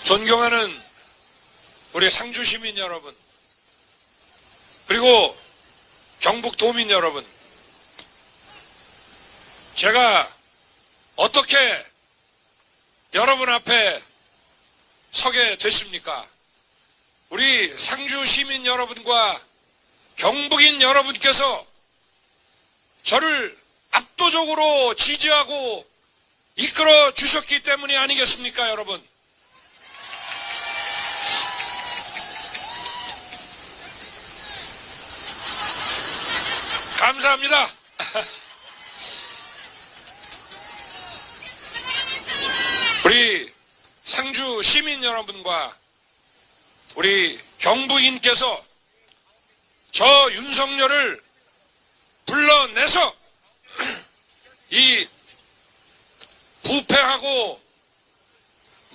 존경하는 우리 상주 시민 여러분, 그리고 경북 도민 여러분, 제가 어떻게 여러분 앞에 서게 됐습니까? 우리 상주 시민 여러분과 경북인 여러분께서 저를 압도적으로 지지하고 이끌어 주셨기 때문이 아니겠습니까, 여러분? 감사합니다. 우리 상주 시민 여러분과 우리 경북인께서 저 윤석열을 불러내서 이 부패하고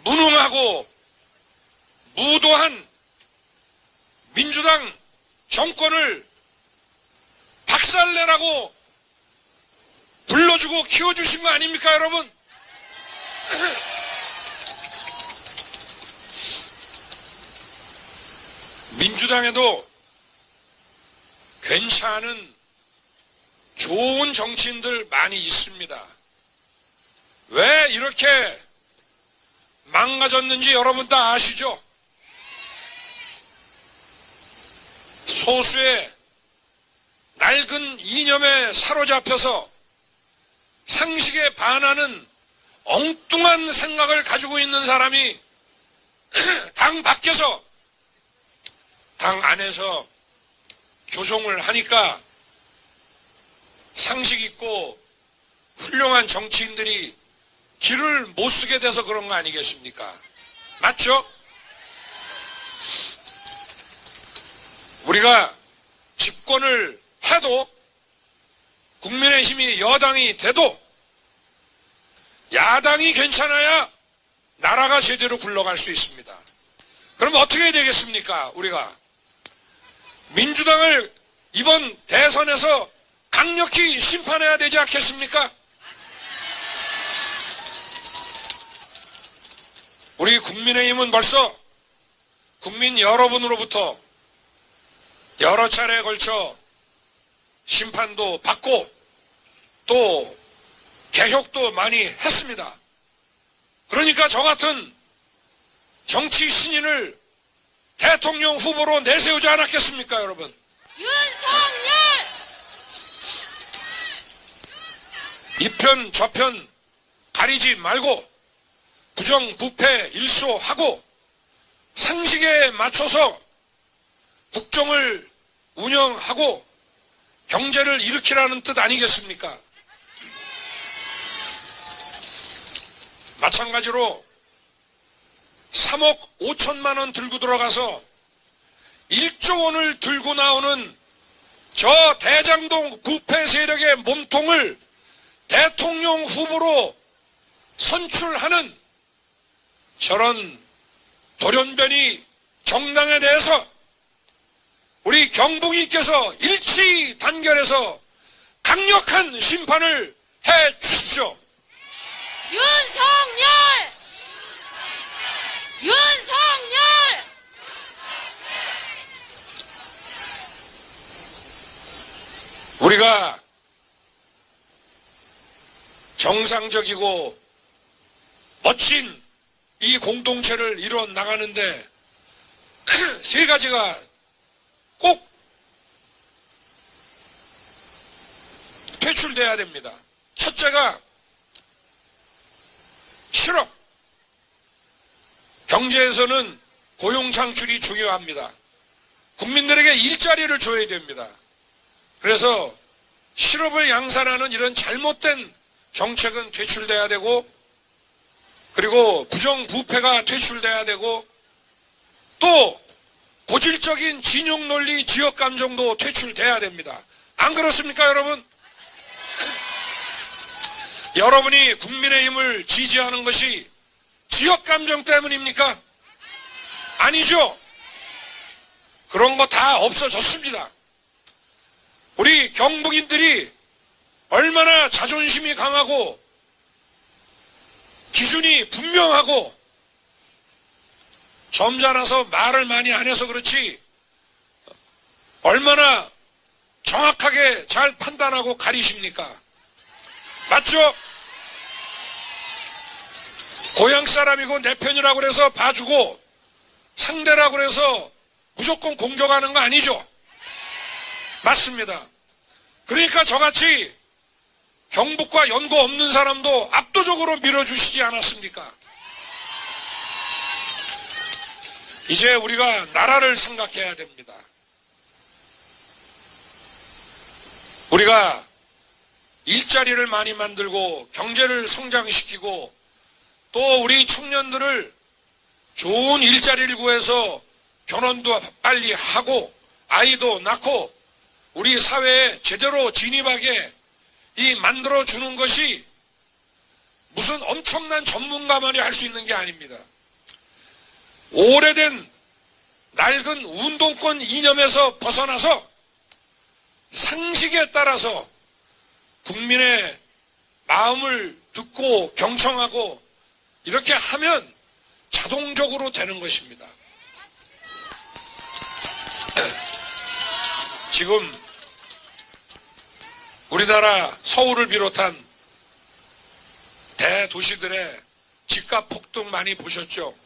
무능하고 무도한 민주당 정권을 박살내라고 불러주고 키워주신 거 아닙니까, 여러분? 민주당에도 괜찮은 좋은 정치인들 많이 있습니다. 왜 이렇게 망가졌는지 여러분 다 아시죠? 소수의 낡은 이념에 사로잡혀서 상식에 반하는 엉뚱한 생각을 가지고 있는 사람이 당 밖에서 당 안에서 조종을 하니까 상식 있고 훌륭한 정치인들이 길을 못 쓰게 돼서 그런 거 아니겠습니까? 맞죠? 우리가 집권을 해도 국민의힘이 여당이 돼도 야당이 괜찮아야 나라가 제대로 굴러갈 수 있습니다. 그럼 어떻게 해야 되겠습니까? 우리가 민주당을 이번 대선에서 강력히 심판해야 되지 않겠습니까? 우리 국민의힘은 벌써 국민 여러분으로부터 여러 차례에 걸쳐 심판도 받고 또 개혁도 많이 했습니다. 그러니까 저 같은 정치 신인을 대통령 후보로 내세우지 않았겠습니까, 여러분? 윤석열! 이편 저편 가리지 말고 부정부패 일소하고 상식에 맞춰서 국정을 운영하고 경제를 일으키라는 뜻 아니겠습니까? 마찬가지로 3억 5천만 원 들고 들어가서 1조 원을 들고 나오는 저 대장동 부패 세력의 몸통을 대통령 후보로 선출하는 저런 돌연변이 정당에 대해서 우리 경북인께서 일치 단결해서 강력한 심판을 해 주십시오. 윤석열! 윤석열! 우리가 정상적이고 멋진 이 공동체를 이뤄 나가는데 세 가지가 꼭 퇴출돼야 됩니다. 첫째가 실업. 경제에서는 고용 창출이 중요합니다. 국민들에게 일자리를 줘야 됩니다. 그래서 실업을 양산하는 이런 잘못된 정책은 퇴출돼야 되고, 그리고 부정부패가 퇴출돼야 되고, 또 고질적인 진영 논리, 지역 감정도 퇴출돼야 됩니다. 안 그렇습니까, 여러분? 여러분이 국민의힘을 지지하는 것이 지역 감정 때문입니까? 아니죠? 그런 거 다 없어졌습니다. 우리 경북인들이 얼마나 자존심이 강하고 기준이 분명하고 점잖아서 말을 많이 안 해서 그렇지 얼마나 정확하게 잘 판단하고 가리십니까? 맞죠? 고향 사람이고 내 편이라고 그래서 봐주고 상대라고 그래서 무조건 공격하는 거 아니죠? 맞습니다. 그러니까 저같이 경북과 연고 없는 사람도 압도적으로 밀어주시지 않았습니까? 이제 우리가 나라를 생각해야 됩니다. 우리가 일자리를 많이 만들고 경제를 성장시키고 또 우리 청년들을 좋은 일자리를 구해서 결혼도 빨리 하고 아이도 낳고 우리 사회에 제대로 진입하게 만들어주는 것이 무슨 엄청난 전문가만이 할 수 있는 게 아닙니다. 오래된 낡은 운동권 이념에서 벗어나서 상식에 따라서 국민의 마음을 듣고 경청하고 이렇게 하면 자동적으로 되는 것입니다. 지금 우리나라 서울을 비롯한 대도시들의 집값 폭등 많이 보셨죠?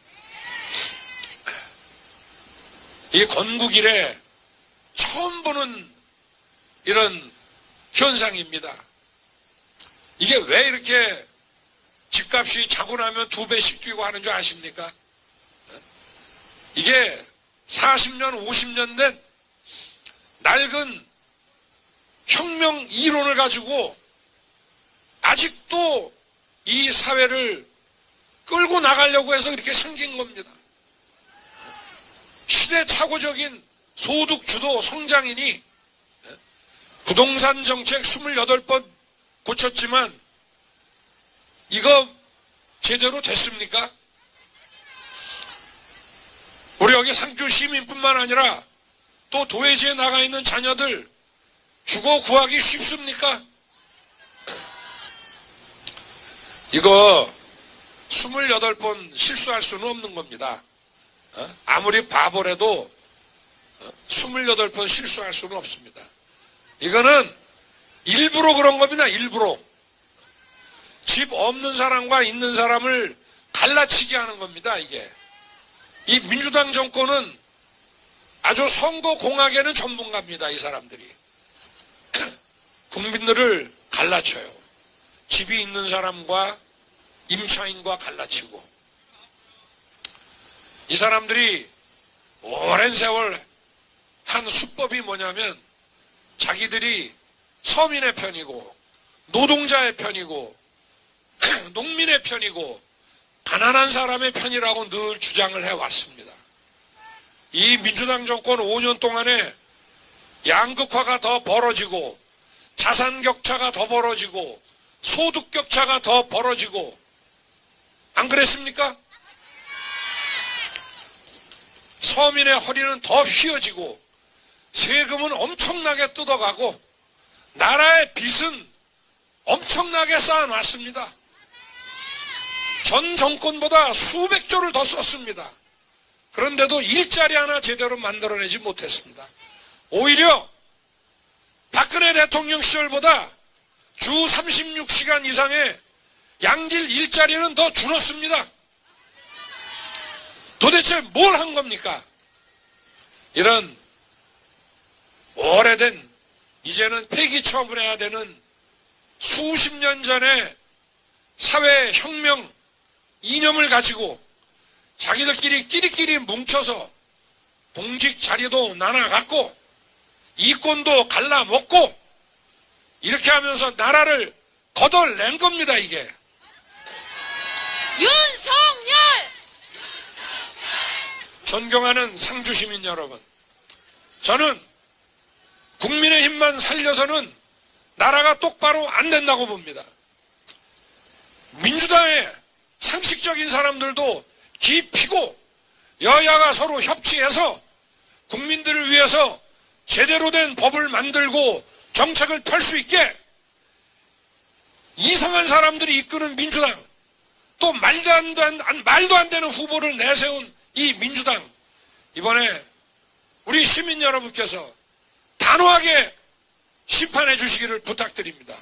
이 건국 이래 처음 보는 이런 현상입니다. 이게 왜 이렇게 집값이 자고 나면 2배씩 뛰고 하는 줄 아십니까? 이게 40년, 50년 된 낡은 혁명 이론을 가지고 아직도 이 사회를 끌고 나가려고 해서 이렇게 생긴 겁니다. 시대착오적인 소득 주도 성장이니 부동산 정책 28번 고쳤지만 이거 제대로 됐습니까? 우리 여기 상주 시민뿐만 아니라 또 도회지에 나가 있는 자녀들 주거 구하기 쉽습니까? 이거 28번 실수할 수는 없는 겁니다. 아무리 바보라도 28번 실수할 수는 없습니다. 이거는 일부러 그런 겁니다. 일부러. 집 없는 사람과 있는 사람을 갈라치게 하는 겁니다. 이게. 이 민주당 정권은 아주 선거공학에는 전문가입니다. 이 사람들이. 국민들을 갈라쳐요. 집이 있는 사람과 임차인과 갈라치고. 이 사람들이 오랜 세월 한 수법이 뭐냐면 자기들이 서민의 편이고 노동자의 편이고 농민의 편이고 가난한 사람의 편이라고 늘 주장을 해왔습니다. 이 민주당 정권 5년 동안에 양극화가 더 벌어지고 자산 격차가 더 벌어지고 소득 격차가 더 벌어지고 안 그랬습니까? 서민의 허리는 더 휘어지고 세금은 엄청나게 뜯어가고 나라의 빚은 엄청나게 쌓아놨습니다. 전 정권보다 수백 조를 더 썼습니다. 그런데도 일자리 하나 제대로 만들어내지 못했습니다. 오히려 박근혜 대통령 시절보다 주 36시간 이상의 양질 일자리는 더 줄었습니다. 도대체 뭘 한 겁니까? 이런 오래된 이제는 폐기 처분해야 되는 수십 년 전에 사회혁명 이념을 가지고 자기들끼리 끼리끼리 뭉쳐서 공직 자리도 나눠갖고 이권도 갈라먹고 이렇게 하면서 나라를 거덜낸 겁니다. 이게. 윤석열! 존경하는 상주 시민 여러분, 저는 국민의힘만 살려서는 나라가 똑바로 안 된다고 봅니다. 민주당의 상식적인 사람들도 기피고 여야가 서로 협치해서 국민들을 위해서 제대로 된 법을 만들고 정책을 펼 수 있게 이상한 사람들이 이끄는 민주당 또 말도 안 되는 후보를 내세운 이 민주당 이번에 우리 시민 여러분께서 단호하게 심판해 주시기를 부탁드립니다.